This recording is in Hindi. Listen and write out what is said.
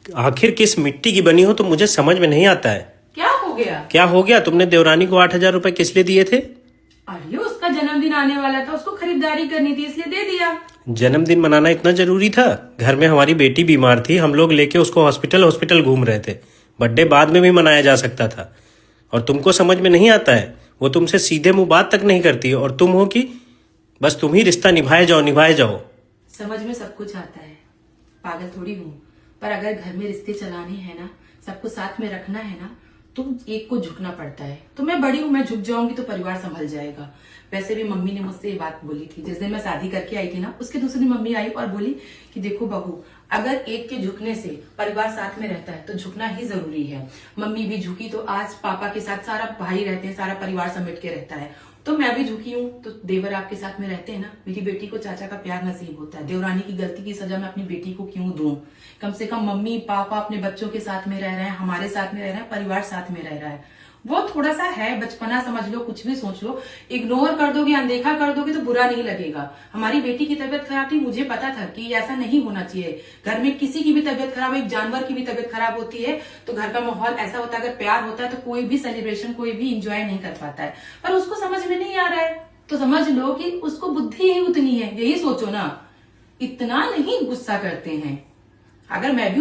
आखिर किस मिट्टी की बनी हो तो मुझे समझ में नहीं आता है। क्या हो गया? क्या हो गया? तुमने देवरानी को 8,000 रुपए किस लिए दिए थे? अरे उसका जन्मदिन आने वाला था, उसको खरीदारी करनी थी इसलिए दे दिया। जन्मदिन मनाना इतना जरूरी था? घर में हमारी बेटी बीमार थी, हम लोग लेके उसको हॉस्पिटल हॉस्पिटल घूम रहे थे। बर्थडे बाद में भी मनाया जा सकता था। और तुमको समझ में नहीं आता है? वो तुमसे सीधे मुंह बात तक नहीं करती और तुम हो कि बस तुम ही रिश्ता निभाए जाओ निभाए जाओ। समझ में सब कुछ आता है, पागल थोड़ी हूँ। पर अगर घर में रिश्ते चलाने हैं ना, सबको साथ में रखना है ना, तो एक को झुकना पड़ता है। तो मैं बड़ी हूँ, मैं झुक जाऊंगी तो परिवार संभल जाएगा। वैसे भी मम्मी ने मुझसे ये बात बोली थी जिस दिन मैं शादी करके आई थी ना, उसके दूसरे दिन मम्मी आई और बोली कि देखो बहू, अगर एक के झुकने से परिवार साथ में रहता है तो झुकना ही जरूरी है। मम्मी भी झुकी तो आज पापा के साथ सारा भाई रहते हैं, सारा परिवार समेट के रहता है। तो मैं भी झुकी हूँ तो देवर आपके साथ में रहते हैं ना। मेरी बेटी को चाचा का प्यार नसीब होता है। देवरानी की गलती की सजा मैं अपनी बेटी को क्यों दूं? कम से कम मम्मी पापा अपने बच्चों के साथ में रह रहे हैं, हमारे साथ में रह रहे हैं, परिवार साथ में रह रहा है। वो थोड़ा सा है बचपना, समझ लो, कुछ भी सोच लो। इग्नोर कर दोगे, अनदेखा कर दोगे तो बुरा नहीं लगेगा। हमारी बेटी की तबीयत खराब थी, मुझे पता था कि ऐसा नहीं होना चाहिए। घर में किसी की भी तबीयत खराब, एक जानवर की भी तबीयत खराब होती है तो घर का माहौल ऐसा होता है, अगर प्यार होता है तो कोई भी सेलिब्रेशन, कोई भी इंजॉय नहीं कर पाता है। पर उसको समझ में नहीं आ रहा है तो समझ लो कि उसको बुद्धि ही उतनी है, यही सोचो ना। इतना नहीं गुस्सा करते हैं। अगर मैं भी